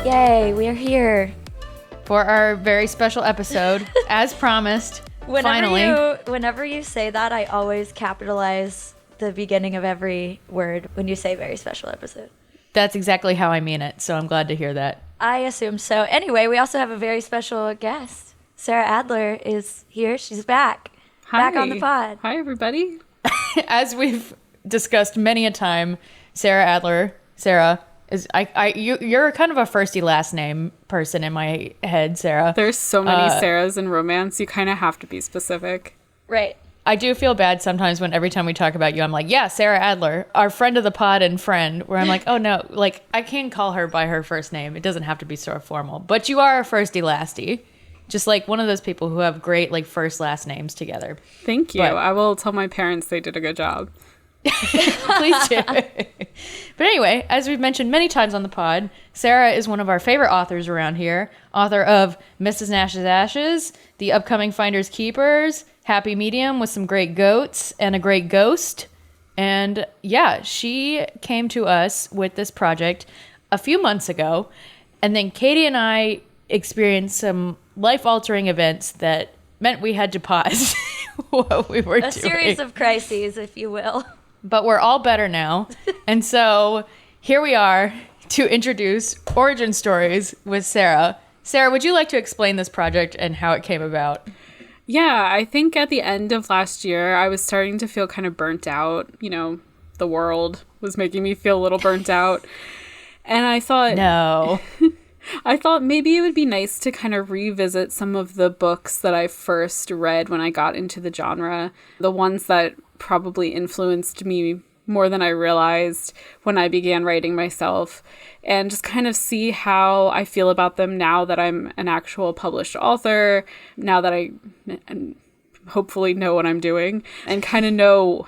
Yay, we are here. For our very special episode, as promised, finally. Whenever you say that, I always capitalize the beginning of every word when you say very special episode. That's exactly how I mean it, so I'm glad to hear that. I assume so. Anyway, we also have a very special guest. Sarah Adler is here. She's back. Hi. Back on the pod. Hi, everybody. As we've discussed many a time, Sarah Adler, Sarah, you're kind of a firsty last name person in my head, Sarah. There's so many Sarahs in romance, you kind of have to be specific. Right. I do feel bad sometimes when every time we talk about you, I'm like, yeah, Sarah Adler, our friend of the pod and friend, where I'm like, oh no, like I can call her by her first name. It doesn't have to be so formal, but you are a firsty lasty. Just like one of those people who have great like first last names together. Thank you. I will tell my parents they did a good job. Please do. But anyway, as we've mentioned many times on the pod, Sarah is one of our favorite authors around here. Author of Mrs. Nash's Ashes, the upcoming Finders Keepers, Happy Medium with some great goats and a great ghost. And yeah, she came to us with this project a few months ago. And then Katey and I experienced some life-altering events that meant we had to pause what we were doing. A series of crises, if you will. But we're all better now. And so here we are to introduce Origin Stories with Sarah. Sarah, would you like to explain this project and how it came about? Yeah, I think at the end of last year, I was starting to feel kind of burnt out. You know, the world was making me feel a little burnt out. And I thought... No. I thought maybe it would be nice to kind of revisit some of the books that I first read when I got into the genre. The ones that probably influenced me more than I realized when I began writing myself, and just kind of see how I feel about them now that I'm an actual published author, now that I hopefully know what I'm doing, and kind of know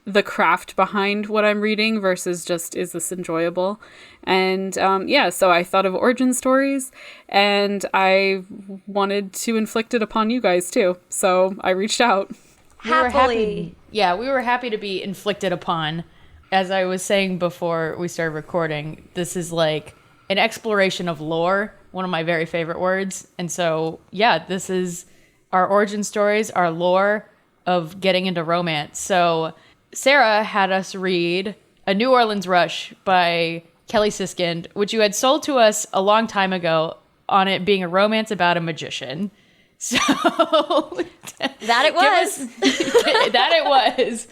the craft behind what I'm reading versus just, is this enjoyable? And so I thought of Origin Stories, and I wanted to inflict it upon you guys too. So I reached out. Happily. We were happy to be inflicted upon. As I was saying before we started recording, this is like an exploration of lore, one of my very favorite words. And so, yeah, this is our origin stories, our lore of getting into romance. So Sarah had us read A New Orleans Rush by Kelly Siskind, which you had sold to us a long time ago on it being a romance about a magician. So that it was. That it was.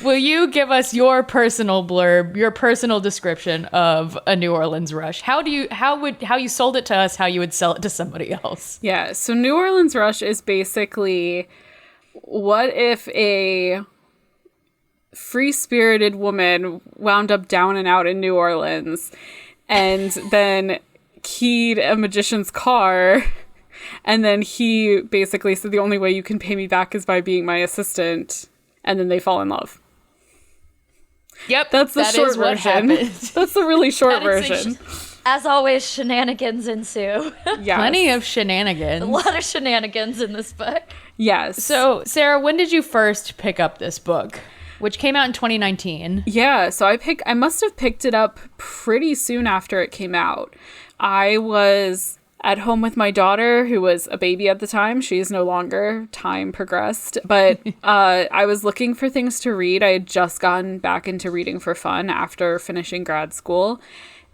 Will you give us your personal blurb, your personal description of A New Orleans Rush? How you sold it to us, how you would sell it to somebody else? Yeah, so New Orleans Rush is basically, what if a free-spirited woman wound up down and out in New Orleans and then keyed a magician's car, and then he basically said the only way you can pay me back is by being my assistant, and then they fall in love. Yep, that's the short version. That's the really short version. As always, shenanigans ensue. Yes. Plenty of shenanigans. A lot of shenanigans in this book. Yes. So, Sarah, when did you first pick up this book? Which came out in 2019. Yeah, so I must have picked it up pretty soon after it came out. I was at home with my daughter, who was a baby at the time. She is no longer. Time progressed. But I was looking for things to read. I had just gotten back into reading for fun after finishing grad school.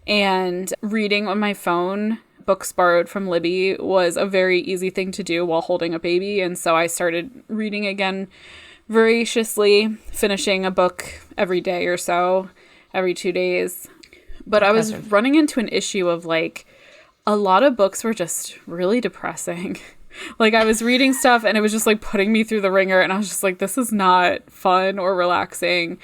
And reading on my phone, books borrowed from Libby, was a very easy thing to do while holding a baby. And so I started reading again voraciously, finishing a book every day or so, every 2 days. But I was running into an issue of like, a lot of books were just really depressing. Like I was reading stuff and it was just like putting me through the ringer, and I was just like, this is not fun or relaxing.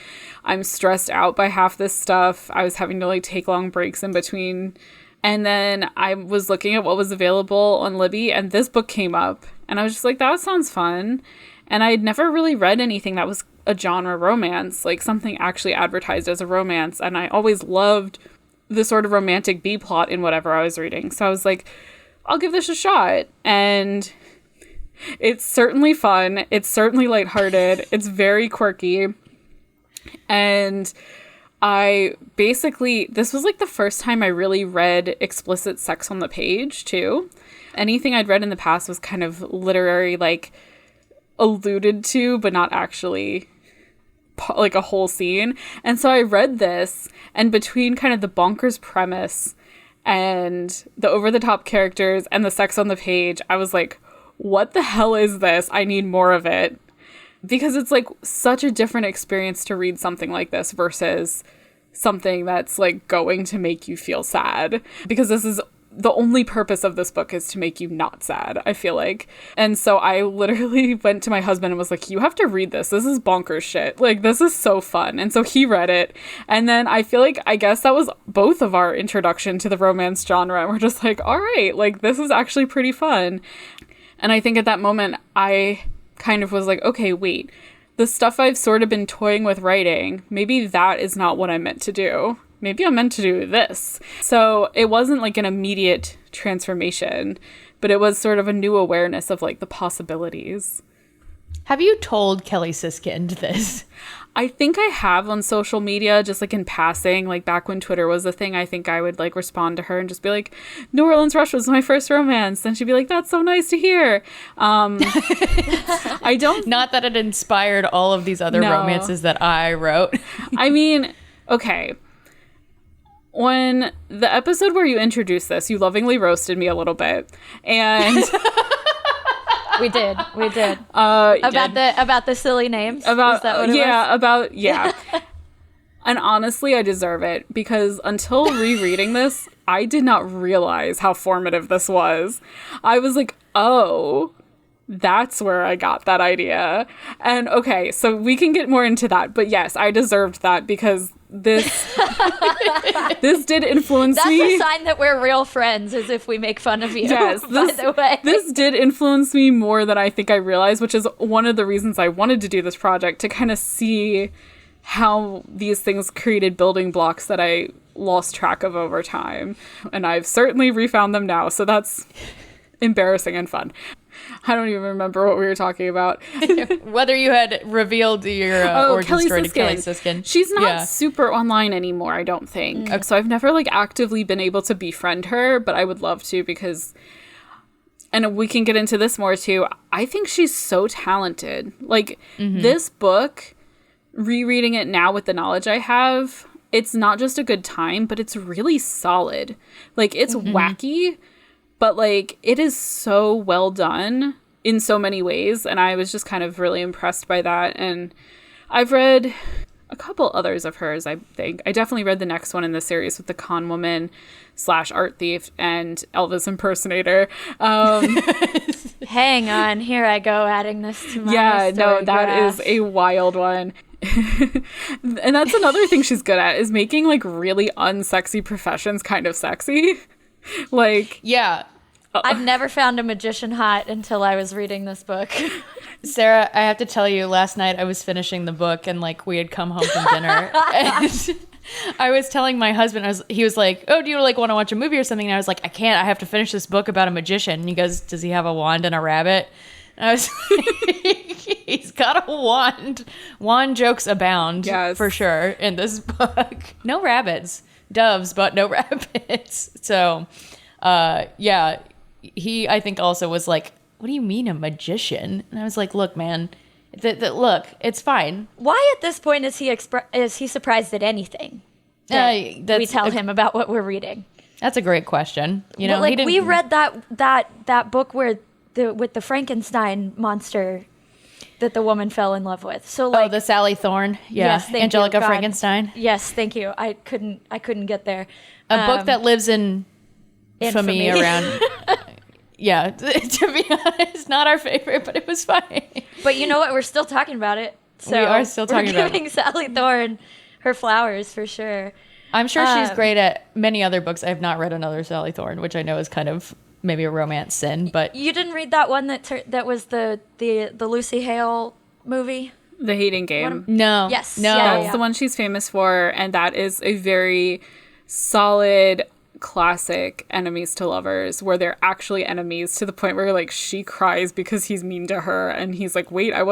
I'm stressed out by half this stuff. I was having to like take long breaks in between. And then I was looking at what was available on Libby, and this book came up, and I was just like, that sounds fun. And I had never really read anything that was a genre romance, like something actually advertised as a romance. And I always loved the sort of romantic B-plot in whatever I was reading. So I was like, I'll give this a shot. And it's certainly fun. It's certainly lighthearted. It's very quirky. And this was like the first time I really read explicit sex on the page too. Anything I'd read in the past was kind of literary, like alluded to, but not actually like a whole scene. And so I read this, and between kind of the bonkers premise and the over-the-top characters and the sex on the page, I was like, what the hell is this? I need more of it. Because it's like such a different experience to read something like this versus something that's like going to make you feel sad. Because this is the only purpose of this book is to make you not sad, I feel like. And so I literally went to my husband and was like, you have to read this. This is bonkers shit. Like, this is so fun. And so he read it. And then I feel like, I guess that was both of our introduction to the romance genre. And we're just like, all right, like, this is actually pretty fun. And I think at that moment, I kind of was like, okay, wait, the stuff I've sort of been toying with writing, maybe that is not what I'm meant to do. Maybe I'm meant to do this. So it wasn't like an immediate transformation, but it was sort of a new awareness of like the possibilities. Have you told Kelly Siskind this? I think I have on social media, just like in passing, like back when Twitter was a thing. I think I would like respond to her and just be like, New Orleans Rush was my first romance. And she'd be like, that's so nice to hear. I don't. Not that it inspired all of these other romances that I wrote. I mean, okay. When the episode where you introduced this, you lovingly roasted me a little bit. And We did. About the silly names. About Is that what it was? And honestly, I deserve it, because until rereading this, I did not realize how formative this was. I was like, oh, that's where I got that idea. And okay, so we can get more into that. But yes, I deserved that, because this this did influence me. That's a sign that we're real friends, is if we make fun of you. Yes, by the way. This did influence me more than I think I realized, which is one of the reasons I wanted to do this project, to kind of see how these things created building blocks that I lost track of over time. And I've certainly refound them now, so that's embarrassing and fun. I don't even remember what we were talking about. Whether you had revealed your origin story to Kelly Siskind. She's not super online anymore, I don't think. So I've never like actively been able to befriend her, but I would love to, because, and we can get into this more too, I think she's so talented. Like, this book, rereading it now with the knowledge I have, it's not just a good time, but it's really solid. Like, it's wacky, but, like, it is so well done in so many ways, and I was just kind of really impressed by that. And I've read a couple others of hers, I think. I definitely read the next one in the series with the con woman / art thief and Elvis impersonator. Hang on, here I go adding this to my Yeah, no, story that graph. is a wild one. And that's another thing she's good at, is making, like, really unsexy professions kind of sexy. Like, yeah. I've never found a magician hot until I was reading this book. Sarah, I have to tell you, last night I was finishing the book, and like we had come home from dinner, and I was telling my husband, he was like, oh, do you like want to watch a movie or something? And I was like, I can't, I have to finish this book about a magician. And he goes, does he have a wand and a rabbit? And I was like, he's got a wand. Wand jokes abound, yes, for sure, in this book. No rabbits. Doves, but no rabbits. So, yeah, he, I think, also was like, what do you mean a magician? And I was like, look, man, look, it's fine. Why at this point is he surprised at anything that we tell him about what we're reading? That's a great question. You know, well, like, we read that book where with the Frankenstein monster that the woman fell in love with. So, like, the Sally Thorne, yes, Angelica Frankenstein. Yes, thank you. I couldn't get there. A book that lives in infamy around. Yeah, to be honest, not our favorite, but it was fine. But you know what? We're still talking about it. So we are still talking about it. We're giving Sally Thorne her flowers for sure. I'm sure she's great at many other books. I have not read another Sally Thorne, which I know is kind of maybe a romance sin, but you didn't read that one that was the Lucy Hale movie, The Hating Game. No. Yes. No. That's the one she's famous for, and that is a very solid, classic enemies to lovers where they're actually enemies to the point where like she cries because he's mean to her and he's like, wait, I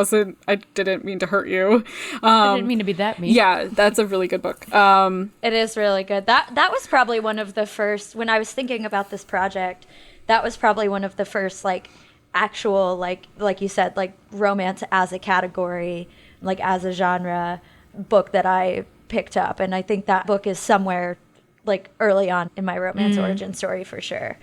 didn't mean to hurt you. I didn't mean to be that mean. Yeah, that's a really good book. It is really good. That was probably one of the first, when I was thinking about this project, that was probably one of the first like actual like you said, like romance as a category, like as a genre book that I picked up. And I think that book is somewhere like early on in my romance origin story for sure.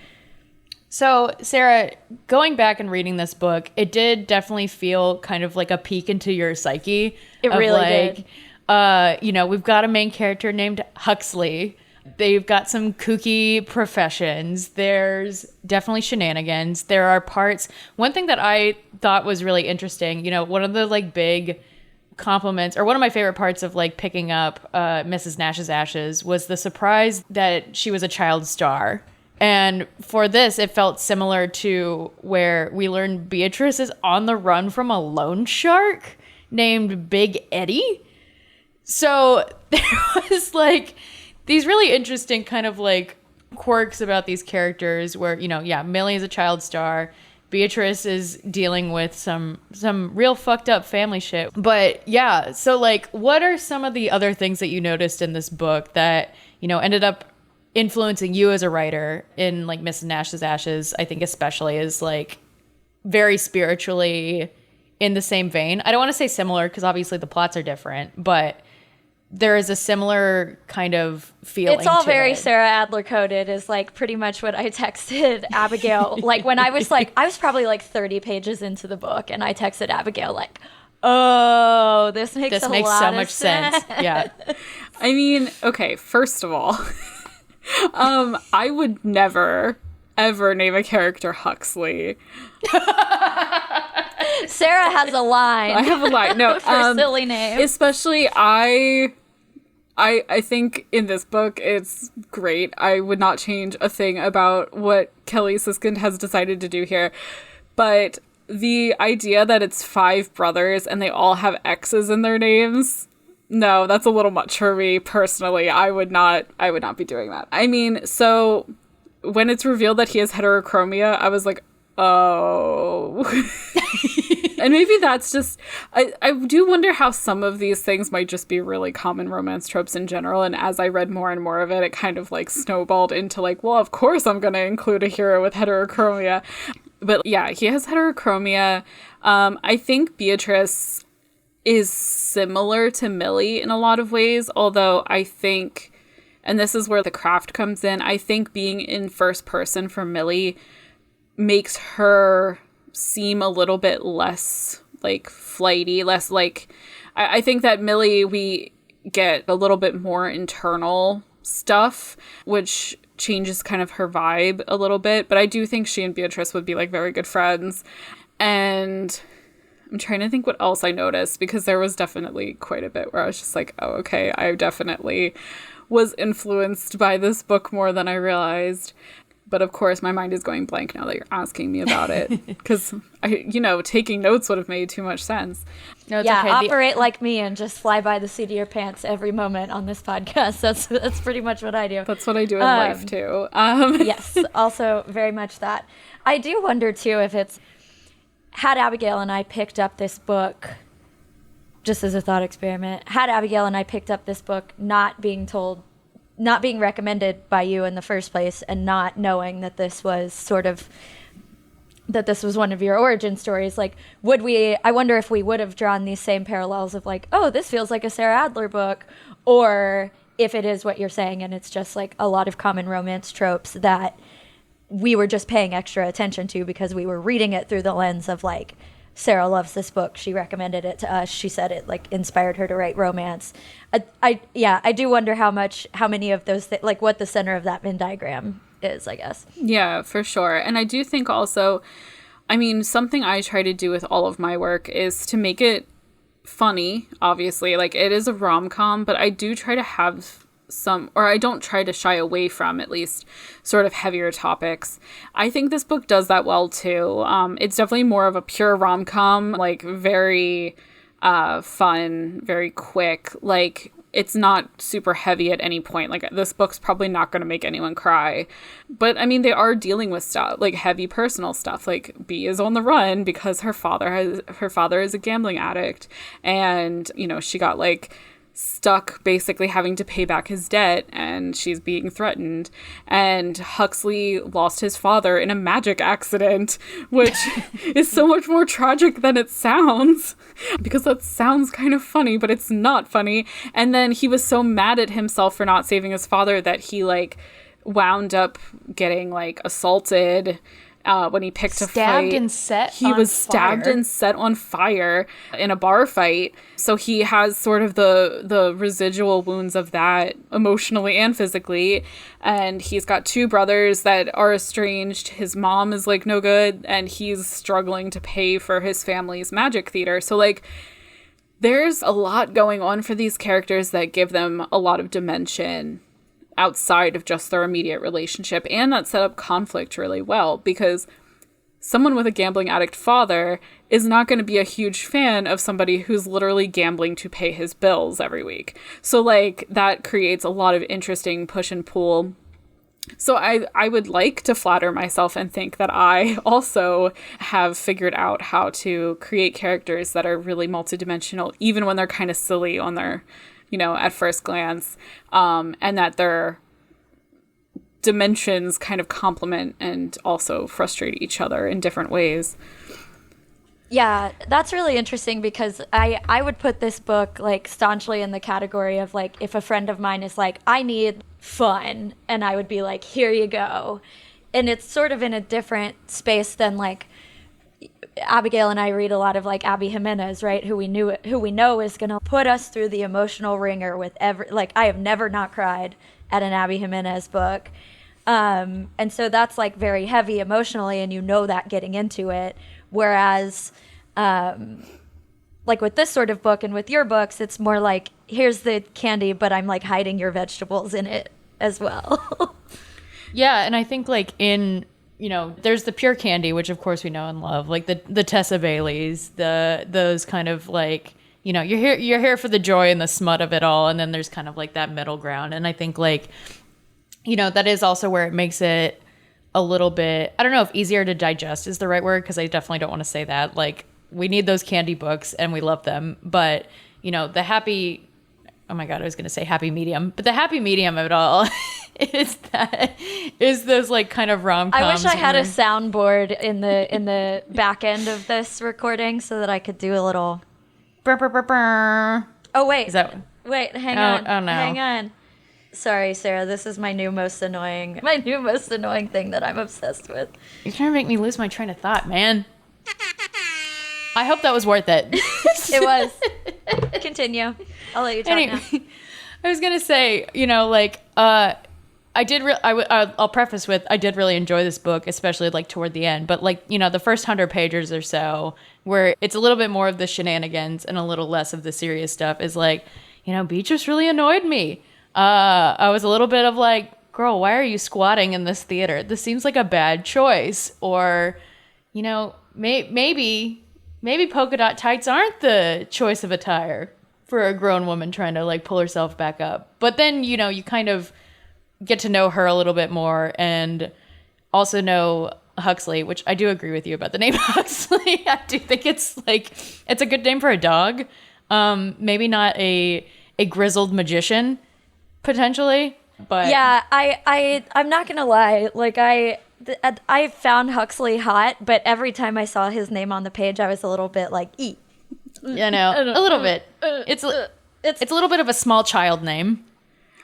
So, Sarah, going back and reading this book, it did definitely feel kind of like a peek into your psyche. It really did. You know, we've got a main character named Huxley. They've got some kooky professions. There's definitely shenanigans. There are parts. One thing that I thought was really interesting, you know, one of the like big compliments, or one of my favorite parts of like picking up Mrs. Nash's Ashes was the surprise that she was a child star. And for this, it felt similar to where we learned Beatrice is on the run from a loan shark named Big Eddie. So there was like these really interesting kind of like quirks about these characters where, you know, yeah, Millie is a child star. Beatrice is dealing with some real fucked up family shit. But yeah, so like what are some of the other things that you noticed in this book that, you know, ended up influencing you as a writer in like Mrs. Nash's Ashes? I think especially is like very spiritually in the same vein. I don't want to say similar because obviously the plots are different, but there is a similar kind of feeling. It's all to very it. Sarah Adler coded is like pretty much what I texted Abigail. Like when I was probably like 30 pages into the book and I texted Abigail like, oh, this makes so lot much of sense. Yeah. I mean, okay, first of all, I would never, ever name a character Huxley. Sarah has a line. I have a line. No, for silly name. Especially I think in this book it's great. I would not change a thing about what Kelly Siskind has decided to do here. But the idea that it's 5 brothers and they all have X's in their names, no, that's a little much for me personally. I would not be doing that. I mean, so when it's revealed that he has heterochromia, I was like, oh. And maybe that's just, I do wonder how some of these things might just be really common romance tropes in general. And as I read more and more of it, it kind of like snowballed into like, well, of course I'm going to include a hero with heterochromia. But yeah, he has heterochromia. I think Beatrice is similar to Millie in a lot of ways, although I think, and this is where the craft comes in, I think being in first person for Millie makes her seem a little bit less like flighty, less like, I think that Millie, we get a little bit more internal stuff, which changes kind of her vibe a little bit. But I do think she and Beatrice would be like very good friends. And I'm trying to think what else I noticed, because there was definitely quite a bit where I was just like, oh, okay, I definitely was influenced by this book more than I realized. But of course, my mind is going blank now that you're asking me about it, because taking notes would have made too much sense. No, it's yeah, okay. operate like me and just fly by the seat of your pants every moment on this podcast. That's pretty much what I do. That's what I do in life too. Yes, also very much that. I do wonder too if it's, had Abigail and I picked up this book, just as a thought experiment, had Abigail and I picked up this book not being recommended by you in the first place and not knowing that this was one of your origin stories, like, I wonder if we would have drawn these same parallels of like, oh, this feels like a Sarah Adler book, or if it is what you're saying and it's just like a lot of common romance tropes that we were just paying extra attention to because we were reading it through the lens of like, Sarah loves this book. She recommended it to us. She said it like inspired her to write romance. I do wonder how many of those like what the center of that Venn diagram is, I guess. Yeah, for sure. And I do think also, I mean, something I try to do with all of my work is to make it funny, obviously. Like, it is a rom-com, but I do try to have I don't try to shy away from, at least, sort of heavier topics. I think this book does that well, too. It's definitely more of a pure rom-com, like, very fun, very quick. Like, it's not super heavy at any point. Like, this book's probably not going to make anyone cry. But, I mean, they are dealing with stuff, like heavy personal stuff. Like, B is on the run because her father is a gambling addict. And, you know, she got, like, stuck basically having to pay back his debt, and she's being threatened. And Huxley lost his father in a magic accident, which is so much more tragic than it sounds, because that sounds kind of funny, but it's not funny. And then he was so mad at himself for not saving his father that he, like, wound up getting, like, assaulted when he picked a fight. He was stabbed and set on fire in a bar fight. So he has sort of the residual wounds of that emotionally and physically. And he's got 2 brothers that are estranged. His mom is, like, no good, and he's struggling to pay for his family's magic theater. So, like, there's a lot going on for these characters that give them a lot of dimension outside of just their immediate relationship, and that set up conflict really well, because someone with a gambling addict father is not going to be a huge fan of somebody who's literally gambling to pay his bills every week. So, like, that creates a lot of interesting push and pull. So I would like to flatter myself and think that I also have figured out how to create characters that are really multidimensional, even when they're kind of silly on their, you know, at first glance, and that their dimensions kind of complement and also frustrate each other in different ways. Yeah, that's really interesting, because I would put this book, like, staunchly in the category of, like, if a friend of mine is like, I need fun, and I would be like, here you go. And it's sort of in a different space than, like, Abigail and I read a lot of, like, Abby Jimenez, right? Who we know is going to put us through the emotional ringer with I have never not cried at an Abby Jimenez book. And so that's, like, very heavy emotionally, and you know that getting into it. Whereas, like, with this sort of book and with your books, it's more like, here's the candy, but I'm, like, hiding your vegetables in it as well. Yeah, and I think, like, in, you know, there's the pure candy, which of course we know and love, like the Tessa Baileys, those kind of, like, you know, you're here for the joy and the smut of it all, and then there's kind of, like, that middle ground. And I think, like, you know, that is also where it makes it a little bit, I don't know if easier to digest is the right word, because I definitely don't want to say that. Like, we need those candy books and we love them, but, you know, the happy, oh my God, I was going to say happy medium, but the happy medium of it all is those, like, kind of rom-coms. I wish I had a soundboard in the back end of this recording so that I could do a little burr, burr, burr, burr. Oh, wait. Is that... Wait, hang on. Oh, no. Hang on. Sorry, Sarah, this is my new most annoying thing that I'm obsessed with. You're trying to make me lose my train of thought, man. I hope that was worth it. It was. Continue. I'll let you talk now. I was going to say, you know, like, I'll preface with, I did really enjoy this book, especially, like, toward the end. But, like, you know, the first 100 pages or so, where it's a little bit more of the shenanigans and a little less of the serious stuff, is like, you know, Beatrice really annoyed me. I was a little bit of like, girl, why are you squatting in this theater? This seems like a bad choice. Or, you know, maybe polka dot tights aren't the choice of attire for a grown woman trying to, like, pull herself back up. But then, you know, you kind of get to know her a little bit more, and also know Huxley, which I do agree with you about the name Huxley. I do think it's a good name for a dog. Maybe not a grizzled magician, potentially, but yeah, I'm not gonna lie. Like, I found Huxley hot, but every time I saw his name on the page, I was a little bit like, "E." You know, a little bit. It's a little bit of a small child name,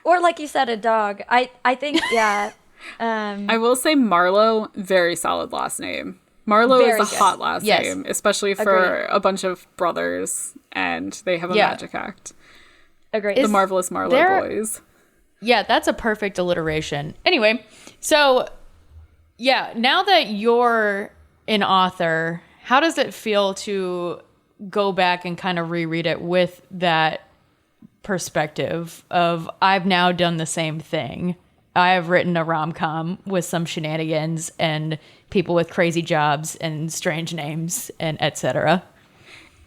or like you said, a dog. I think, yeah. I will say Marlowe, very solid last name. Marlowe is a hot last name, especially for a bunch of brothers, and they have a magic act. Agreed. The Marvelous Marlowe Boys. Yeah, that's a perfect alliteration. Anyway, so yeah, now that you're an author, how does it feel to go back and kind of reread it with that perspective of, I've now done the same thing. I have written a rom-com with some shenanigans and people with crazy jobs and strange names and etc.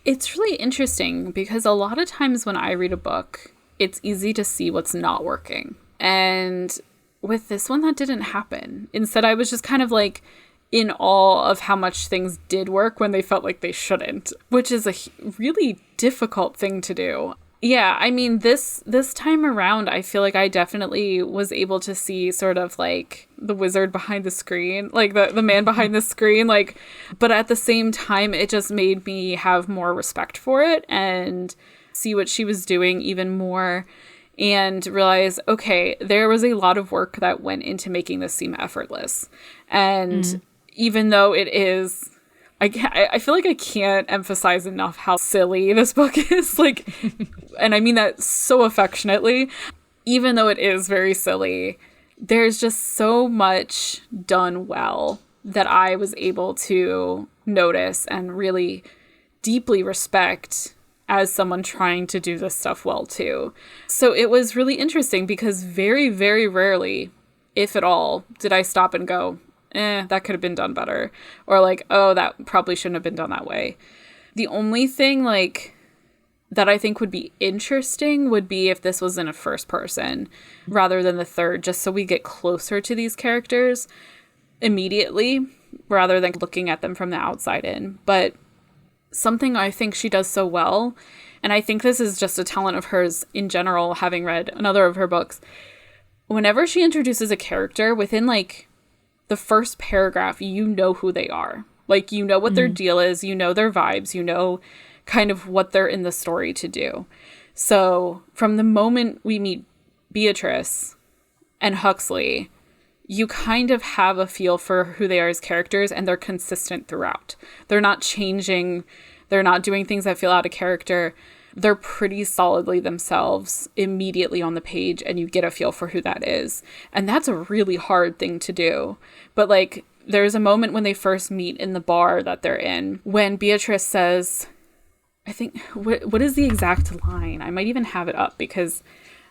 It's really interesting because a lot of times when I read a book, it's easy to see what's not working. And with this one, that didn't happen. Instead, I was just kind of like in awe of how much things did work when they felt like they shouldn't, which is a really difficult thing to do. Yeah, I mean, this time around, I feel like I definitely was able to see sort of like the wizard behind the screen, like the man behind the screen, like, but at the same time, it just made me have more respect for it and see what she was doing even more and realize, okay, there was a lot of work that went into making this seem effortless. And even though it is, I feel like I can't emphasize enough how silly this book is. Like, and I mean that so affectionately. Even though it is very silly, there's just so much done well that I was able to notice and really deeply respect as someone trying to do this stuff well too. So it was really interesting because very, very rarely, if at all, did I stop and go, that could have been done better. Or like, oh, that probably shouldn't have been done that way. The only thing like that I think would be interesting would be if this was in a first person rather than the third, just so we get closer to these characters immediately rather than looking at them from the outside in. But something I think she does so well, and I think this is just a talent of hers in general, having read another of her books, whenever she introduces a character within like the first paragraph, you know who they are. Like, you know what their deal is, you know their vibes, you know kind of what they're in the story to do. So from the moment we meet Beatrice and Huxley, you kind of have a feel for who they are as characters, and they're consistent throughout. They're not changing. They're not doing things that feel out of character. They're pretty solidly themselves immediately on the page, and you get a feel for who that is. And that's a really hard thing to do. But like, there's a moment when they first meet in the bar that they're in, when Beatrice says, I think, what is the exact line? I might even have it up because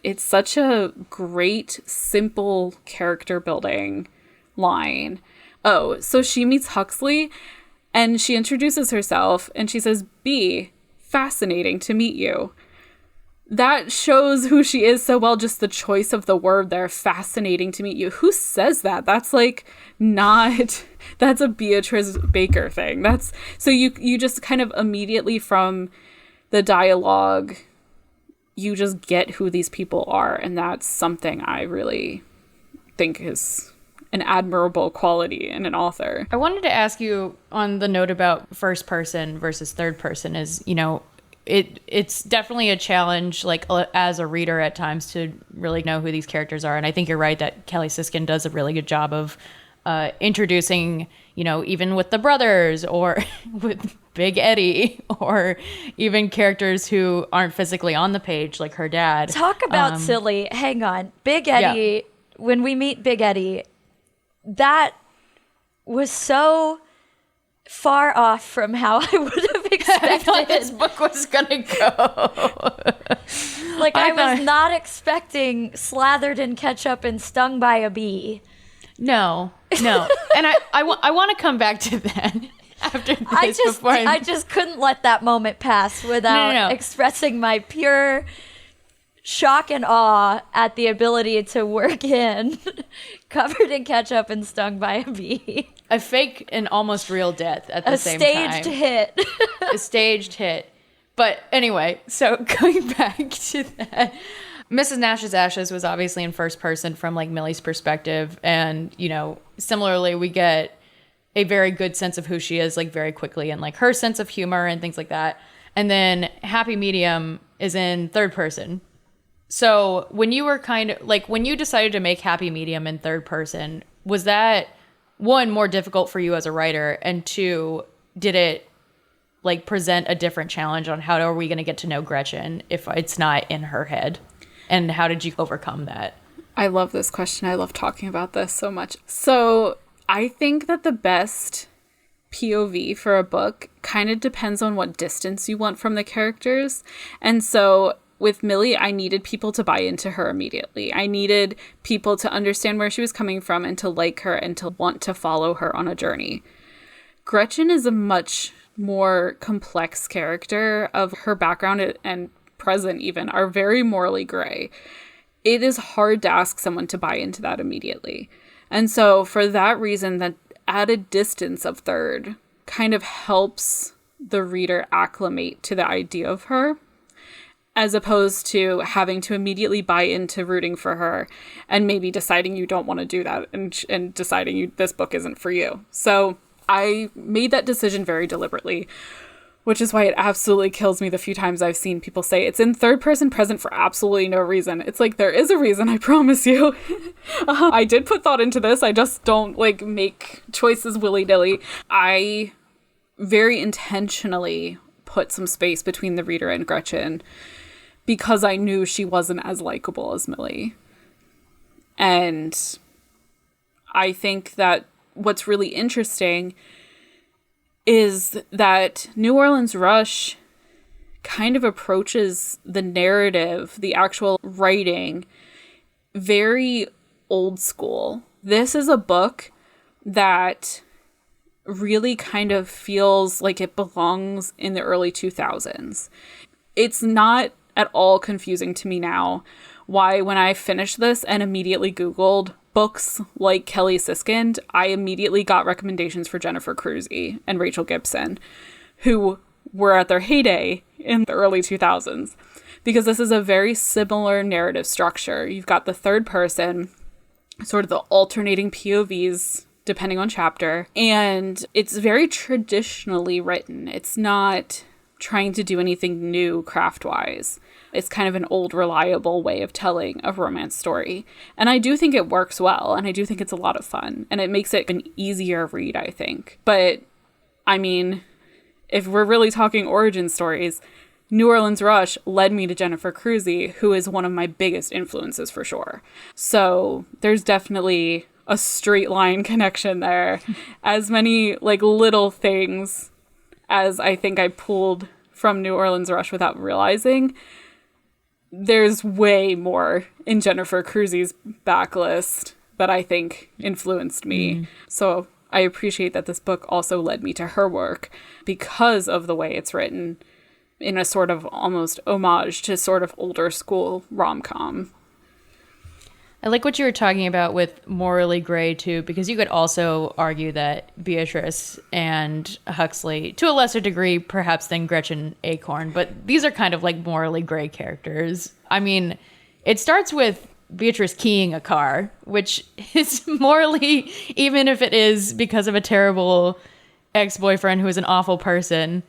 it's such a great, simple character building line. Oh, so she meets Huxley and she introduces herself and she says, B, fascinating to meet you. That shows who she is so well, just the choice of the word there, fascinating to meet you. Who says that? That's like not, that's a Beatrice Baker thing. That's, so you just kind of immediately from the dialogue, you just get who these people are. And that's something I really think is an admirable quality in an author. I wanted to ask you on the note about first person versus third person is, you know, it's definitely a challenge, like as a reader at times, to really know who these characters are. And I think you're right that Kelly Siskind does a really good job of introducing, you know, even with the brothers or with Big Eddie, or even characters who aren't physically on the page, like her dad. Talk about silly. Hang on. Big Eddie, when we meet Big Eddie, that was so far off from how I would have expected. I thought this book was gonna go. Like, I was not expecting slathered in ketchup and stung by a bee. No. And I want to come back to that after this. I just couldn't let that moment pass without expressing my pure shock and awe at the ability to work in covered in ketchup and stung by a bee. A fake and almost real death at the same time. A staged hit. A staged hit. But anyway, so going back to that, Mrs. Nash's Ashes was obviously in first person from like Millie's perspective. And, you know, similarly, we get a very good sense of who she is like very quickly, and like her sense of humor and things like that. And then Happy Medium is in third person. So when you were kind of like, when you decided to make Happy Medium in third person, was that one, more difficult for you as a writer, and two, did it like present a different challenge on how are we going to get to know Gretchen if it's not in her head? And how did you overcome that? I love this question. I love talking about this so much. So I think that the best POV for a book kind of depends on what distance you want from the characters. And so with Millie, I needed people to buy into her immediately. I needed people to understand where she was coming from and to like her and to want to follow her on a journey. Gretchen is a much more complex character of her background and present even are very morally gray. It is hard to ask someone to buy into that immediately. And so for that reason, that added distance of third kind of helps the reader acclimate to the idea of her, as opposed to having to immediately buy into rooting for her and maybe deciding you don't want to do that and deciding this book isn't for you. So I made that decision very deliberately, which is why it absolutely kills me the few times I've seen people say it's in third person present for absolutely no reason. It's like, there is a reason, I promise you. I did put thought into this. I just don't like make choices willy-nilly. I very intentionally put some space between the reader and Gretchen because I knew she wasn't as likable as Millie. And I think that what's really interesting is that New Orleans Rush kind of approaches the narrative, the actual writing, very old school. This is a book that really kind of feels like it belongs in the early 2000s. It's not at all confusing to me now why, when I finished this and immediately Googled books like Kelly Siskind, I immediately got recommendations for Jennifer Cruzy and Rachel Gibson, who were at their heyday in the early 2000s, because this is a very similar narrative structure. You've got the third person, sort of the alternating POVs depending on chapter, and it's very traditionally written. It's not trying to do anything new craft-wise. It's kind of an old, reliable way of telling a romance story. And I do think it works well, and I do think it's a lot of fun, and it makes it an easier read, I think. But, I mean, if we're really talking origin stories, New Orleans Rush led me to Jennifer Cruzy, who is one of my biggest influences for sure. So there's definitely a straight line connection there. As many, like, little things as I think I pulled from New Orleans Rush without realizing, there's way more in Jennifer Cruzy's backlist that I think influenced me. So I appreciate that this book also led me to her work because of the way it's written, in a sort of almost homage to sort of older school rom-com. I like what you were talking about with morally gray, too, because you could also argue that Beatrice and Huxley, to a lesser degree, perhaps, than Gretchen Acorn, but these are kind of like morally gray characters. I mean, it starts with Beatrice keying a car, which is morally, even if it is because of a terrible ex-boyfriend who is an awful person.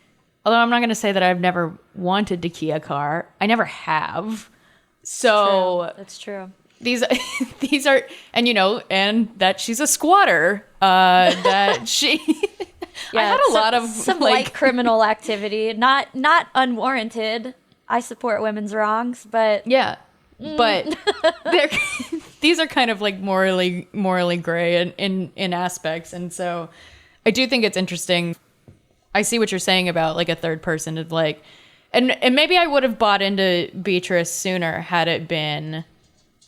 Although I'm not going to say that I've never wanted to key a car. I never have. So That's true. These are, and you know, and that she's a squatter, that she, Yeah, I had a lot of some light criminal activity, not unwarranted. I support women's wrongs, but yeah, but these are kind of like morally gray in aspects. And so I do think it's interesting. I see what you're saying about like a third person of like, and maybe I would have bought into Beatrice sooner had it been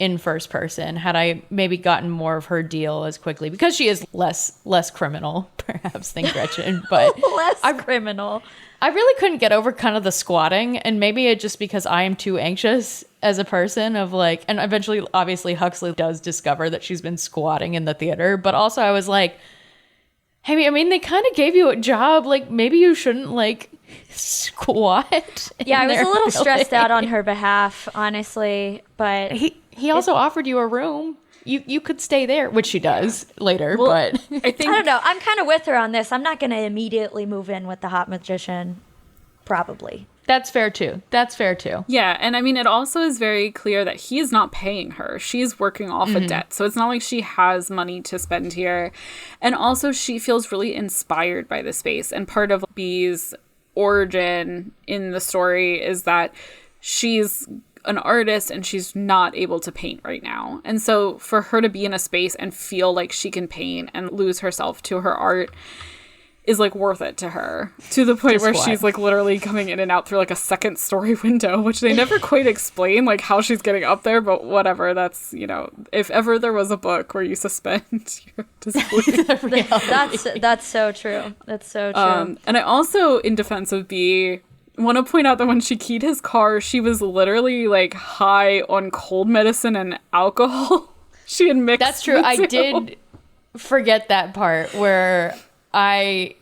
in first person, had I maybe gotten more of her deal as quickly, because she is less criminal perhaps than Gretchen, but criminal. I really couldn't get over kind of the squatting, and maybe it just because I am too anxious as a person of like, and eventually obviously Huxley does discover that she's been squatting in the theater, but also I was like, hey, I mean, they kind of gave you a job, like maybe you shouldn't like squat. Yeah, I was a little stressed out on her behalf, honestly, but he also offered you a room. You could stay there, which she does later, well, but I think I don't know. I'm kind of with her on this. I'm not going to immediately move in with the hot magician, probably. that's fair too. Yeah, and I mean, it also is very clear that he is not paying her. She's working off a debt, so it's not like she has money to spend here. And also, she feels really inspired by the space. And part of Bee's origin in the story is that she's an artist and she's not able to paint right now. And so for her to be in a space and feel like she can paint and lose herself to her art is like worth it to her, to the point where she's like literally coming in and out through like a second story window, which they never quite explain like how she's getting up there, but whatever. That's, you know, if ever there was a book where you suspend your disbelief. That's so true. That's so true. And I also, in defense of Bee, want to point out that when she keyed his car, she was literally like high on cold medicine and alcohol. She had mixed. That's true. I did forget that part where I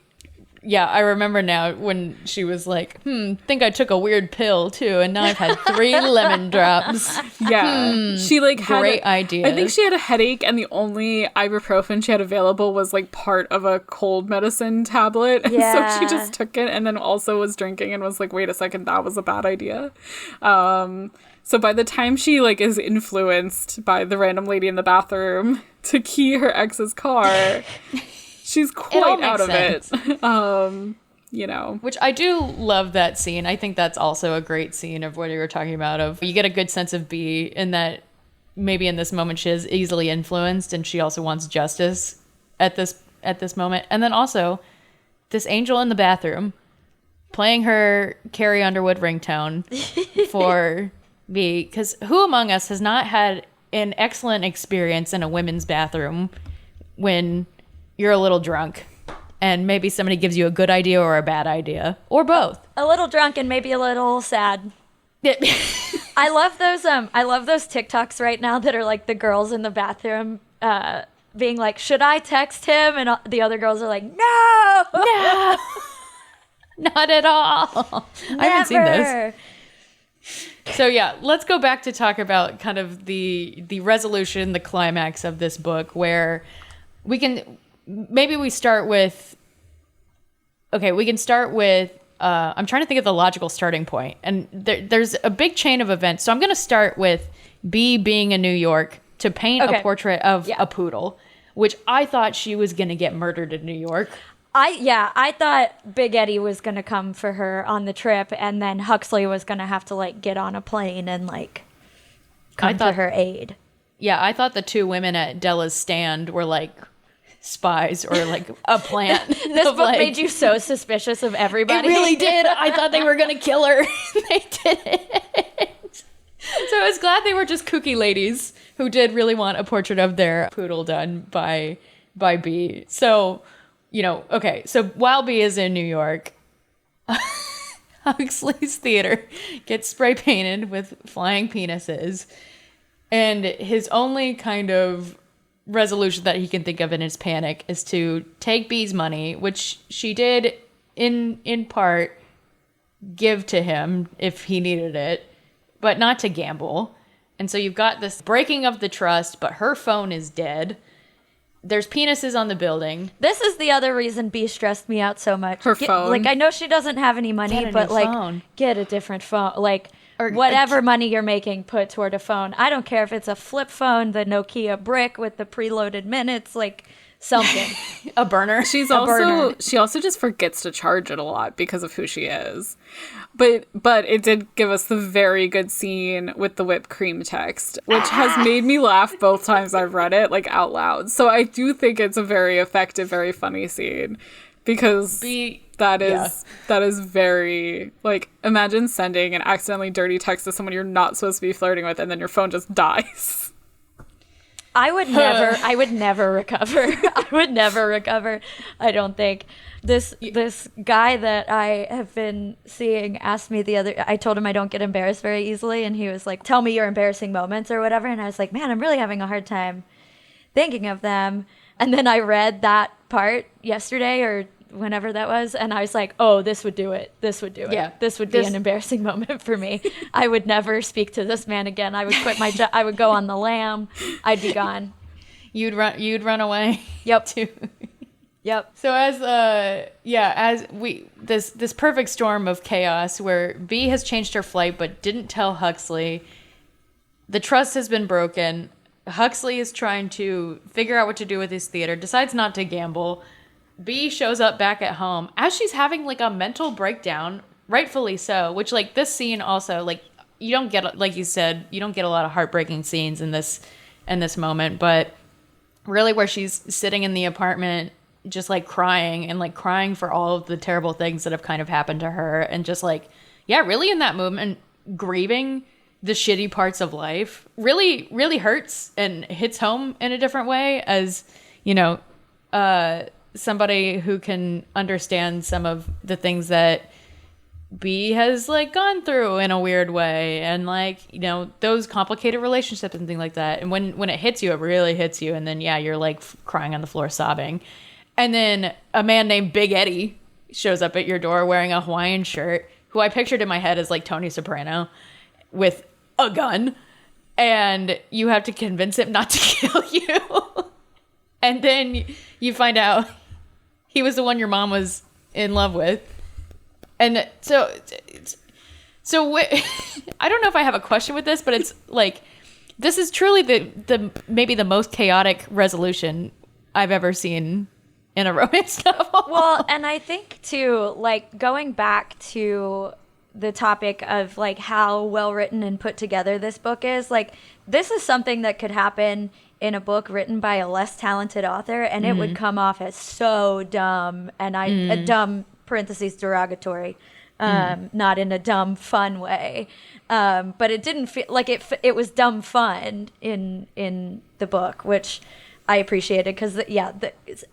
remember now when she was like, think I took a weird pill too, and now I've had 3 lemon drops. Yeah. She like had great idea. I think she had a headache, and the only ibuprofen she had available was like part of a cold medicine tablet. And so she just took it, and then also was drinking and was like, wait a second, that was a bad idea. So by the time she like is influenced by the random lady in the bathroom to key her ex's car, she's quite out of it. You know. Which I do love that scene. I think that's also a great scene of what you were talking about. Of you get a good sense of B in that maybe in this moment she is easily influenced and she also wants justice at this moment. And then also this angel in the bathroom playing her Carrie Underwood ringtone for B. Because who among us has not had an excellent experience in a women's bathroom when you're a little drunk and maybe somebody gives you a good idea or a bad idea or both? A little drunk and maybe a little sad. I love those TikToks right now that are like the girls in the bathroom being like, should I text him? And the other girls are like, no, not at all. I haven't seen this. So yeah, let's go back to talk about kind of the resolution, the climax of this book, where we can start with I'm trying to think of the logical starting point, and there's a big chain of events. So I'm going to start with B being in New York to paint a portrait of a poodle, which I thought she was going to get murdered in New York. I thought Big Eddie was going to come for her on the trip, and then Huxley was going to have to like get on a plane and like come to her aid. Yeah, I thought the 2 women at Della's stand were like spies or like a plant. This book made you so suspicious of everybody. It really did. I thought they were going to kill her. They didn't. So I was glad they were just kooky ladies who did really want a portrait of their poodle done by B. So, so while B is in New York, Huxley's theater gets spray painted with flying penises, and his only kind of resolution that he can think of in his panic is to take B's money, which she did in part give to him if he needed it, but not to gamble. And so you've got this breaking of the trust, but her phone is dead. There's penises on the building. This is the other reason B stressed me out so much. Her phone. Like, I know she doesn't have any money, but like, phone. Get a different phone. Like, or whatever money you're making, put toward a phone. I don't care if it's a flip phone, the Nokia brick with the preloaded minutes, like something. A burner. She also just forgets to charge it a lot because of who she is. But it did give us the very good scene with the whipped cream text, which has made me laugh both times I've read it, like out loud. So I do think it's a very effective, very funny scene because that is very, like, imagine sending an accidentally dirty text to someone you're not supposed to be flirting with and then your phone just dies. I would never recover. I would never recover. I don't think. This guy that I have been seeing asked me I told him I don't get embarrassed very easily, and he was like, tell me your embarrassing moments or whatever, and I was like, man, I'm really having a hard time thinking of them. And then I read that part yesterday or whenever that was, and I was like, oh, this would do it. Yeah, this would be an embarrassing moment for me. I would never speak to this man again. I would quit my job. I would go on the lam. I'd be gone. You'd run away. Yep. Too. Yep. So this perfect storm of chaos where B has changed her flight but didn't tell Huxley. The trust has been broken. Huxley is trying to figure out what to do with his theater, decides not to gamble. B shows up back at home as she's having like a mental breakdown, rightfully so, which like this scene also, like, you don't get, like you said, you don't get a lot of heartbreaking scenes in this moment, but really where she's sitting in the apartment just like crying for all of the terrible things that have kind of happened to her, and just like, yeah, really in that moment grieving the shitty parts of life really, really hurts and hits home in a different way as, somebody who can understand some of the things that B has like gone through in a weird way, and like, you know, those complicated relationships and things like that. And when it hits you, it really hits you, and then yeah, you're like crying on the floor sobbing. And then a man named Big Eddie shows up at your door wearing a Hawaiian shirt, who I pictured in my head as like Tony Soprano with a gun, and you have to convince him not to kill you. And then you find out he was the one your mom was in love with. And so I don't know if I have a question with this, but it's like, this is truly the maybe the most chaotic resolution I've ever seen in a romance novel. Well, and I think too, like, going back to the topic of like how well written and put together this book is, like, this is something that could happen in a book written by a less talented author, and it would come off as so dumb, and dumb parentheses derogatory, not in a dumb fun way, but it didn't feel like it was dumb fun in the book, which I appreciated, because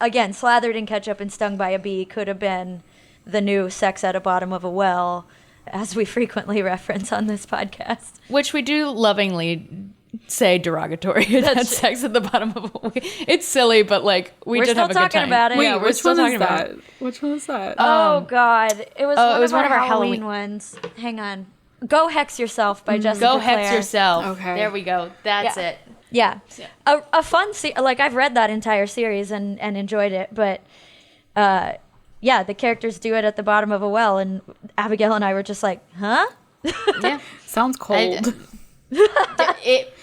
again, slathered in ketchup and stung by a bee could have been the new sex at the bottom of a well, as we frequently reference on this podcast, which we do lovingly say derogatory. That's sex at the bottom of a well. It's silly, but like we're did have a good time. About it. Wait, Yeah, we're which still one talking is about that? Which one is that? Oh God, it was one of our Halloween Halloween ones. Hang on, Go Hex Yourself by Jessica Go Clare. Hex Yourself. Okay. There we go. That's Yeah. it. Yeah, a fun like, I've read that entire series and enjoyed it, but yeah, the characters do it at the bottom of a well, and Abigail and I were just like, huh? Yeah. Sounds cold. It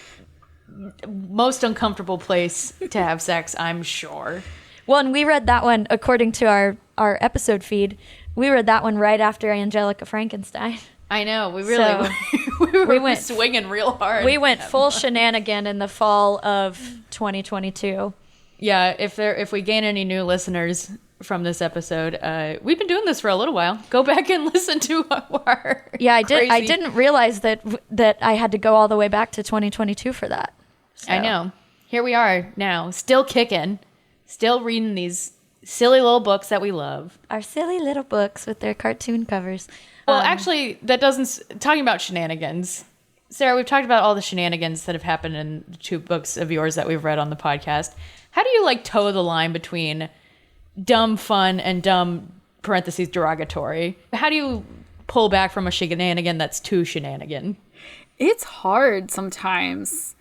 most uncomfortable place to have sex, I'm sure. Well, and we read that one, according to our episode feed, we read that one right after Angelica Frankenstein. I know. We really we went swinging real hard. We went full shenanigan in the fall of 2022. Yeah, if we gain any new listeners from this episode, we've been doing this for a little while. Go back and listen to our I crazy... didn't realize that I had to go all the way back to 2022 for that. So. I know. Here we are now, still kicking, still reading these silly little books that we love. Our silly little books with their cartoon covers. Well, actually, that doesn't... Talking about shenanigans, Sarah, we've talked about all the shenanigans that have happened in the 2 books of yours that we've read on the podcast. How do you, like, toe the line between dumb fun and dumb, parentheses, derogatory? How do you pull back from a shenanigan that's too shenanigan? It's hard sometimes.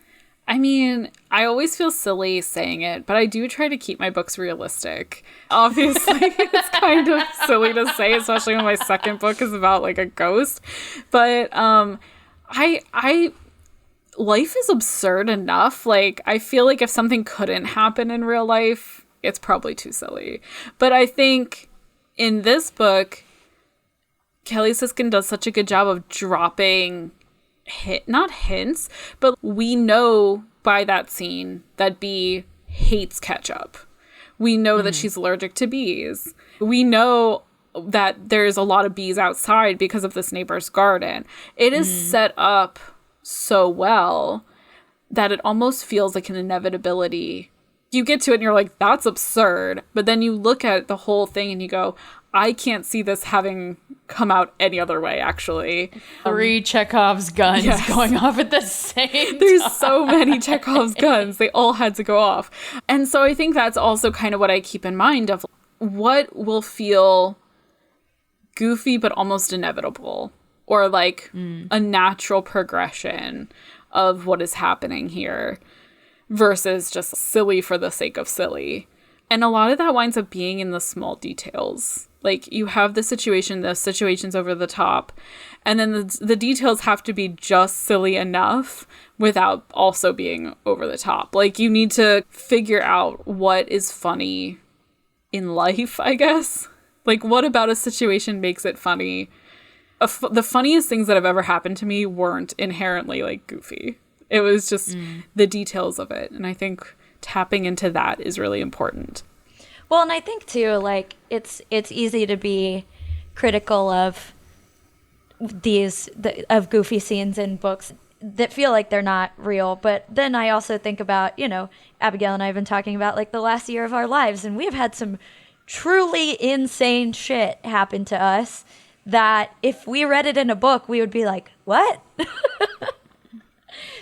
I mean, I always feel silly saying it, but I do try to keep my books realistic. Obviously, it's kind of silly to say, especially when my second book is about like a ghost. But I life is absurd enough. Like, I feel like if something couldn't happen in real life, it's probably too silly. But I think in this book, Kelly Siskind does such a good job of dropping not hints, but we know by that scene that B hates ketchup. We know that she's allergic to bees. We know that there's a lot of bees outside because of this neighbor's garden. It is set up so well that it almost feels like an inevitability. You get to it and you're like, that's absurd. But then you look at the whole thing and you go, I can't see this having come out any other way, actually. 3 Chekhov's guns going off at the same There's time. so many Chekhov's guns. They all had to go off. And so I think that's also kind of what I keep in mind of what will feel goofy but almost inevitable, or like a natural progression of what is happening here versus just silly for the sake of silly. And a lot of that winds up being in the small details. Like, you have the situation's over the top, and then the details have to be just silly enough without also being over the top. Like, you need to figure out what is funny in life, I guess. Like, what about a situation makes it funny? The funniest things that have ever happened to me weren't inherently, like, goofy. It was just the details of it. And I think tapping into that is really important. Well, and I think too, like, it's easy to be critical of of goofy scenes in books that feel like they're not real. But then I also think about, you know, Abigail and I have been talking about like the last year of our lives, and we've had some truly insane shit happen to us that if we read it in a book, we would be like, what?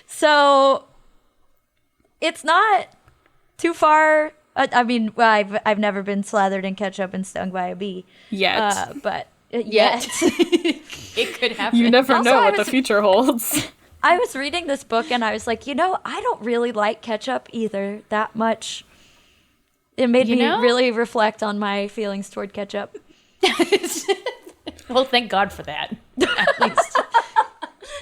So it's not too far. I mean, I've never been slathered in ketchup and stung by a bee. Yet. But yet. It could happen. You never Also, know I what the was- future holds. I was reading this book and I was like, I don't really like ketchup either that much. It made me really reflect on my feelings toward ketchup. Well, thank God for that. At least.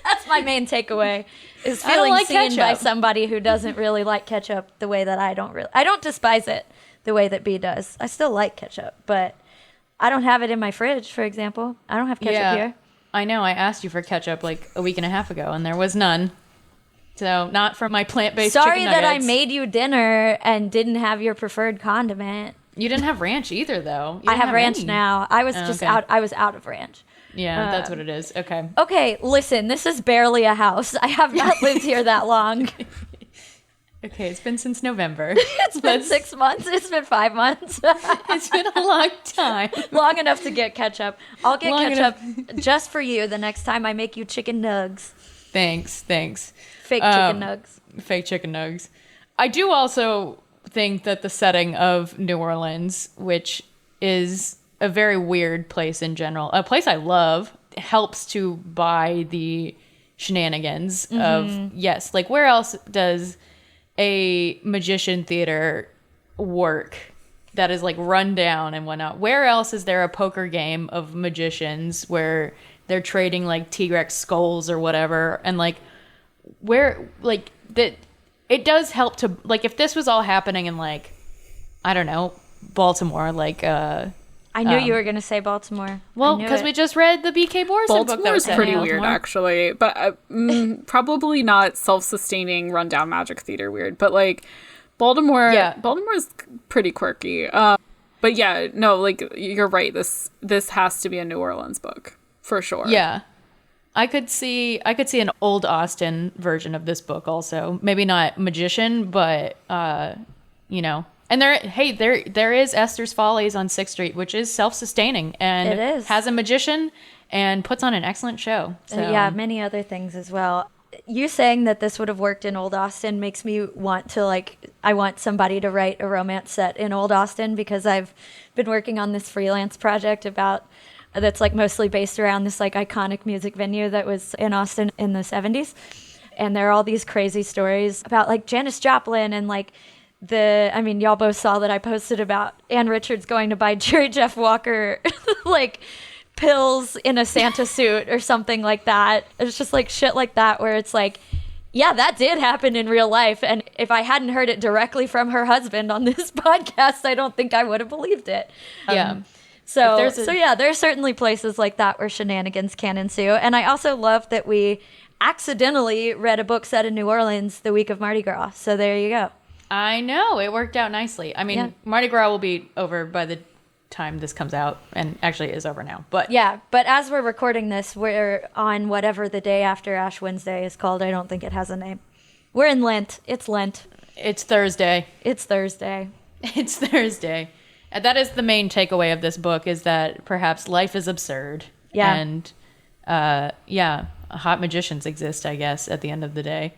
That's my main takeaway, is I don't feeling like seen by ketchup. somebody who doesn't really like ketchup the way that I don't despise it the way that B does. I still like ketchup, but I don't have it in my fridge, for example. I don't have ketchup here. I know. I asked you for ketchup like a week and a half ago, and there was none. So not for my plant-based Sorry chicken that I nuggets. made you dinner and didn't have your preferred condiment. You didn't have ranch either, though. I have ranch now. I was okay. I was out of ranch. Yeah, that's what it is. Okay. Okay, listen, this is barely a house. I have not lived here that long. Okay, it's been since November. It's been 6 months. It's been 5 months. It's been a long time. Long enough to get ketchup. I'll get Long ketchup just for you the next time I make you chicken nugs. Thanks. Fake chicken nugs. Fake chicken nugs. I do also think that the setting of New Orleans, which is a very weird place in general, a place I love, helps to buy the shenanigans of, yes, like where else does a magician theater work that is like run down and whatnot? Where else is there a poker game of magicians where they're trading like T-Rex skulls or whatever? And like where like that, it does help to, like, if this was all happening in like, I don't know, Baltimore, like I knew you were going to say Baltimore. well, because we just read the B.K. Morrison book that was Baltimore's set in pretty Baltimore. weird, actually, but probably not self-sustaining rundown magic theater weird. But like Baltimore's pretty quirky. But yeah, no, like you're right. This has to be a New Orleans book for sure. Yeah. I could see an old Austin version of this book also. Maybe not magician, but And there is Esther's Follies on 6th Street, which is self-sustaining and It is. has a magician and puts on an excellent show. So. Yeah, many other things as well. You saying that this would have worked in Old Austin makes me want to I want somebody to write a romance set in Old Austin, because I've been working on this freelance project that's like mostly based around this like iconic music venue that was in Austin in the 70s. And there are all these crazy stories about like Janis Joplin and like y'all both saw that I posted about Ann Richards going to buy Jerry Jeff Walker like pills in a Santa suit or something like that. It's just like shit like that where it's like, yeah, that did happen in real life. And if I hadn't heard it directly from her husband on this podcast, I don't think I would have believed it. Yeah. So there are certainly places like that where shenanigans can ensue. And I also love that we accidentally read a book set in New Orleans the week of Mardi Gras. So there you go. I know, it worked out nicely. I mean, Yeah. Mardi Gras will be over by the time this comes out, and actually it is over now. But Yeah, but as we're recording this, we're on whatever the day after Ash Wednesday is called. I don't think it has a name. We're in Lent. It's Lent. it's Thursday. It's Thursday. It's Thursday. And that is the main takeaway of this book, is that perhaps life is absurd. Yeah. And hot magicians exist, I guess, at the end of the day.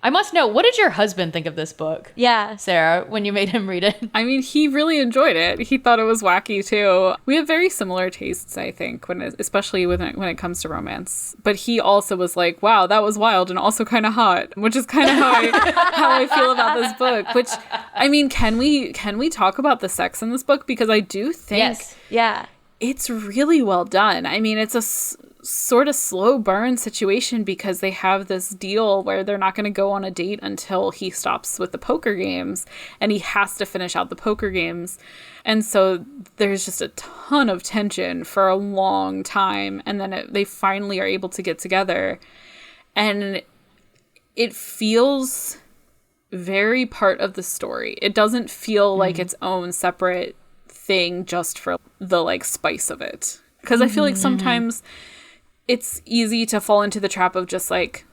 I must know, what did your husband think of this book, Yeah. Sarah, when you made him read it? I mean, he really enjoyed it. He thought it was wacky too. We have very similar tastes, I think, especially when it comes to romance. But he also was like, "Wow, that was wild and also kind of hot," which is kind of how I feel about this book. Which, I mean, can we talk about the sex in this book, because I do think Yes. Yeah. it's really well done. I mean, it's a sort of slow burn situation, because they have this deal where they're not going to go on a date until he stops with the poker games, and he has to finish out the poker games. And so there's just a ton of tension for a long time, and then they finally are able to get together, and it feels very part of the story. It doesn't feel like its own separate thing just for the like spice of it, because I feel like sometimes it's easy to fall into the trap of just like,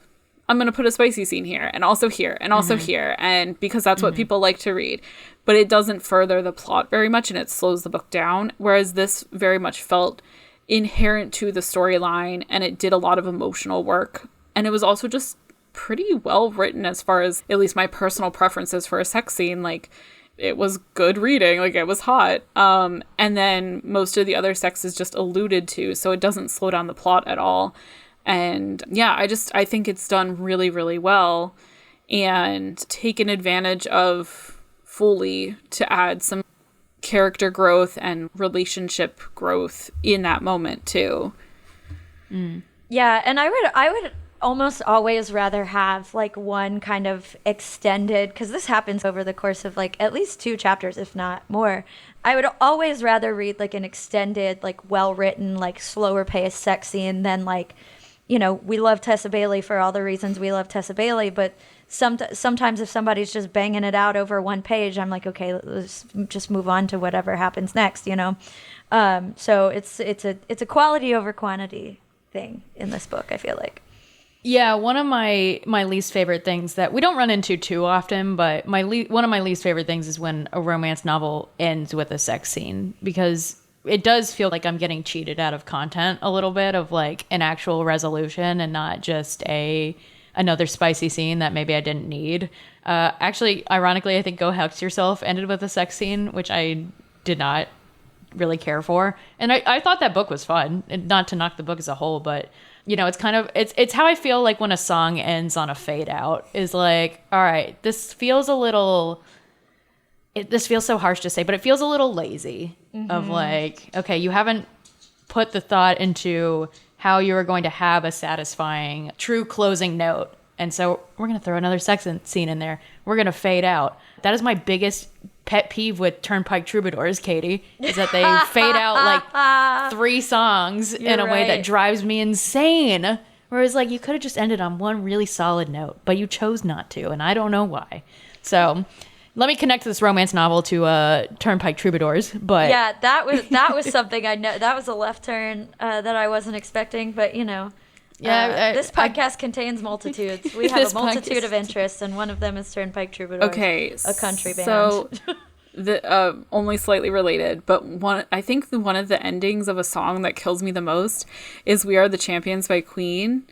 I'm going to put a spicy scene here and also here and also here, and because that's what people like to read, but it doesn't further the plot very much and it slows the book down. Whereas this very much felt inherent to the storyline, and it did a lot of emotional work. And it was also just pretty well written as far as at least my personal preferences for a sex scene. Like, it was good reading, like it was hot. And then most of the other sex is just alluded to, so it doesn't slow down the plot at all. And yeah, I think it's done really, really well and taken advantage of fully to add some character growth and relationship growth in that moment too. Yeah, and I would almost always rather have like one kind of extended, because this happens over the course of like at least 2 chapters, if not more. I would always rather read like an extended, like well-written, like slower paced sex scene than like, you know, we love Tessa Bailey for all the reasons we love Tessa Bailey, but sometimes if somebody's just banging it out over one page, I'm like, okay, let's just move on to whatever happens next, you know? So it's a quality over quantity thing in this book, I feel like. Yeah, one of my least favorite things that we don't run into too often, but one of my least favorite things is when a romance novel ends with a sex scene, because it does feel like I'm getting cheated out of content a little bit, of like an actual resolution and not just another spicy scene that maybe I didn't need. Actually, ironically, I think Go Hex Yourself ended with a sex scene, which I did not really care for. And I thought that book was fun, and not to knock the book as a whole, but you know, it's kind of, it's how I feel like when a song ends on a fade out, is like, all right, this feels so harsh to say, but it feels a little lazy. Of like, okay, you haven't put the thought into how you are going to have a satisfying, true closing note. And so we're going to throw another sex scene in there. We're going to fade out. That is my biggest pet peeve with Turnpike Troubadours, Katie, is that they fade out like 3 songs in a way that drives me insane. Whereas like you could have just ended on one really solid note, but you chose not to, and I don't know why. So let me connect this romance novel to Turnpike Troubadours. But yeah, that was something I know. That was a left turn that I wasn't expecting, but you know. Yeah, this podcast contains multitudes. We have a multitude of interests, and one of them is Turnpike Troubadours. Okay, a country band. So, only slightly related, but I think one of the endings of a song that kills me the most is "We Are the Champions" by Queen,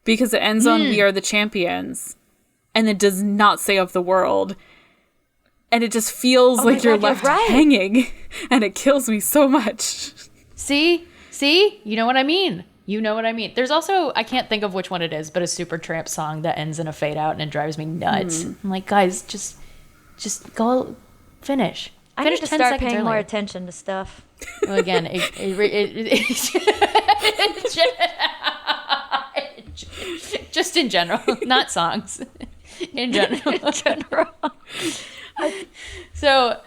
because it ends on "We Are the Champions," and it does not say "of the world," and it just feels like you're left hanging, and it kills me so much. See, you know what I mean. You know what I mean. There's also, I can't think of which one it is, but a Supertramp song that ends in a fade out and it drives me nuts. I'm like, guys, just go finish. I need to start paying more attention to stuff. Well, again, just in general, not songs. In general. So,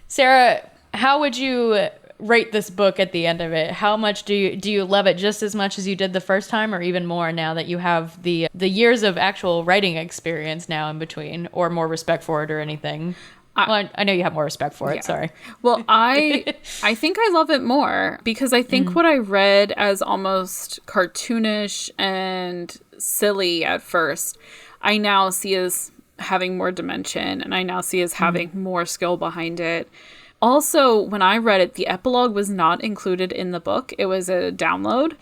Sarah, how would you rate this book at the end of it? How much do you love it, just as much as you did the first time, or even more now that you have the years of actual writing experience now in between, or more respect for it or anything? Well, I know you have more respect for it. Yeah. Sorry. Well, I think I love it more because I think what I read as almost cartoonish and silly at first, I now see as having more dimension, and I now see as having more skill behind it. Also, when I read it, the epilogue was not included in the book. It was a download.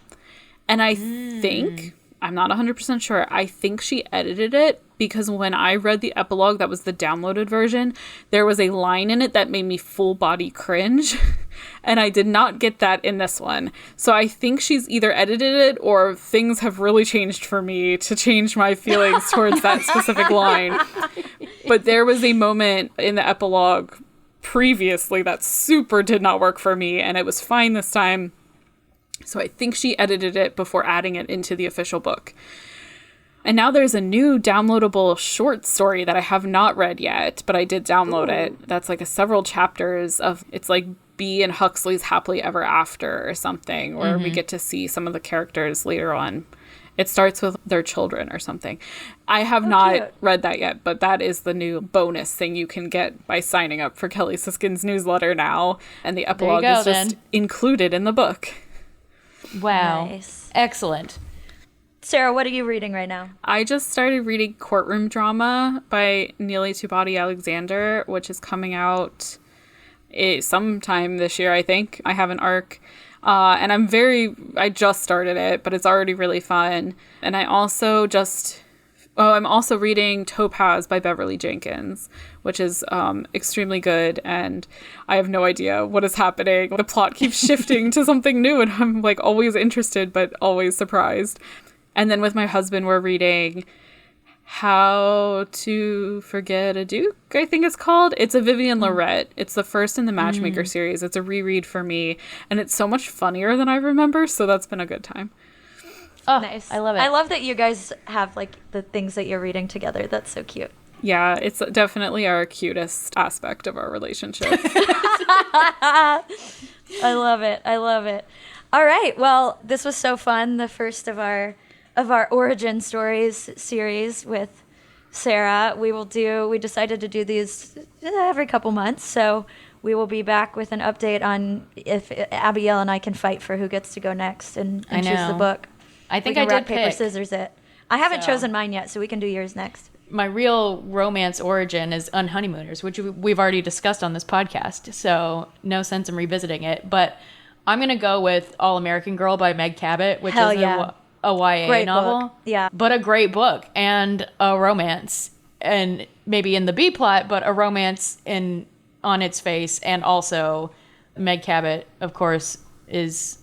And I think, I'm not 100% sure, I think she edited it, because when I read the epilogue, that was the downloaded version, there was a line in it that made me full body cringe. And I did not get that in this one. So I think she's either edited it, or things have really changed for me to change my feelings towards that specific line. But there was a moment in the epilogue previously that super did not work for me, and it was fine this time. So I think she edited it before adding it into the official book. And now there's a new downloadable short story that I have not read yet, but I did download it. That's like several chapters of, it's like Bee and Huxley's Happily Ever After or something, where we get to see some of the characters later on. It starts with their children or something. I have not read that yet, but that is the new bonus thing you can get by signing up for Kelly Siskind's newsletter now. And the epilogue is just included in the book. Wow. Nice. Excellent. Sarah, what are you reading right now? I just started reading Courtroom Drama by Neely Tubati Alexander, which is coming out sometime this year, I think. I have an arc. And I just started it, but it's already really fun. And I'm also reading Topaz by Beverly Jenkins, which is extremely good. And I have no idea what is happening. The plot keeps shifting to something new, and I'm like always interested, but always surprised. And then with my husband, we're reading How to Forget a Duke, I think it's called. It's a Vivian Loret. It's the first in the Matchmaker series. It's a reread for me, and it's so much funnier than I remember, so that's been a good time. Oh, Nice. I love it. I love that you guys have like the things that you're reading together. That's so cute. Yeah, it's definitely our cutest aspect of our relationship. I love it. I love it. All right. Well, this was so fun. The first of our origin stories series with Sarah. We decided to do these every couple months, so we will be back with an update on if Abigail and I can fight for who gets to go next and choose the book. I think we I can did rock, paper, pick. scissors it. I haven't chosen mine yet, so we can do yours next. My real romance origin is Unhoneymooners, which we've already discussed on this podcast, so no sense in revisiting it. But I'm going to go with All American Girl by Meg Cabot, which Hell is yeah. a YA Great novel. book. Yeah. But a great book and a romance. And maybe in the B plot, but a romance on its face. And also Meg Cabot, of course, is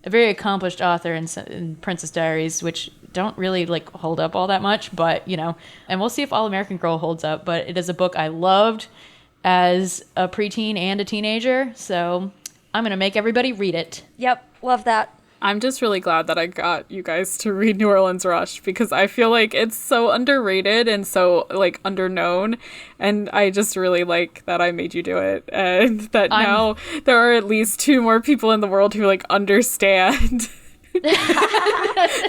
a very accomplished author in Princess Diaries, which don't really like hold up all that much, but and we'll see if All American Girl holds up. But it is a book I loved as a preteen and a teenager, so I'm gonna make everybody read it. Yep. Love that. I'm just really glad that I got you guys to read New Orleans Rush, because I feel like it's so underrated and so like underknown, and I just really like that I made you do it, and that now there are at least 2 more people in the world who like understand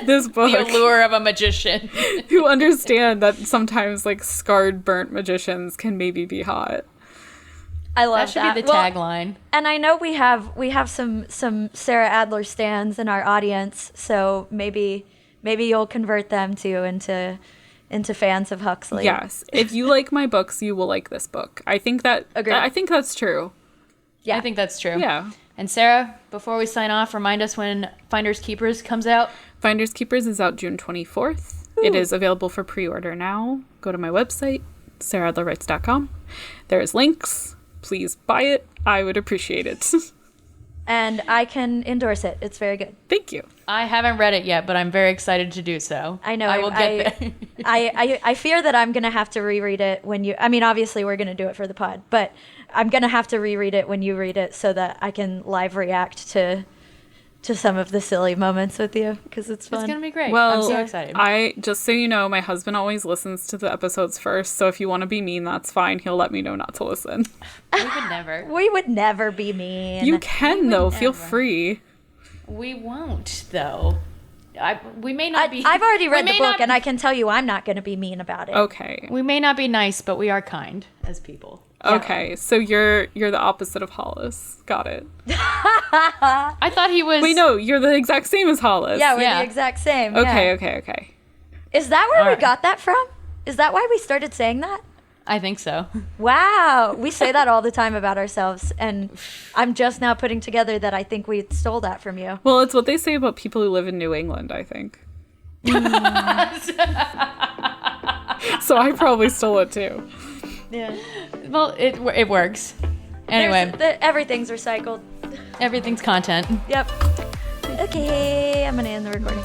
this book. The allure of a magician. Who understand that sometimes like scarred, burnt magicians can maybe be hot. I love That should be the Well, tagline. And I know we have some Sarah Adler stans in our audience, so maybe you'll convert them too into fans of Huxley. Yes, if you like my books, you will like this book. I think that's true. Yeah. I think that's true. Yeah. And Sarah, before we sign off, remind us when Finders Keepers comes out. Finders Keepers is out June 24th. Ooh. It is available for pre-order now. Go to my website, sarahadlerwrites.com. There's links. Please buy it. I would appreciate it. And I can endorse it. It's very good. Thank you. I haven't read it yet, but I'm very excited to do so. I know. I will get there. I fear that I'm going to have to reread it when you... I mean, obviously, we're going to do it for the pod, but I'm going to have to reread it when you read it so that I can live react to some of the silly moments with you, because it's fun. It's going to be great. Well, I'm so excited. Just so you know, my husband always listens to the episodes first, so if you want to be mean, that's fine. He'll let me know not to listen. We would never. We would never be mean. You can, though. Feel never. free. We won't, though. We may not be... I've already read we the may book, not- and I can tell you I'm not going to be mean about it. Okay. We may not be nice, but we are kind as people. Okay, so you're the opposite of Hollis. Got it. I thought he was... Wait, no, you're the exact same as Hollis. Yeah, we're Yeah. the exact same. Okay, yeah. okay. Is that where we Alright. got that from? Is that why we started saying that? I think so. Wow. We say that all the time about ourselves, and I'm just now putting together that I think we stole that from you. Well, it's what they say about people who live in New England, I think. So I probably stole it too. Yeah. Well, it works. Anyway, Everything's recycled. everything's content. Yep. Okay, I'm going to end the recording.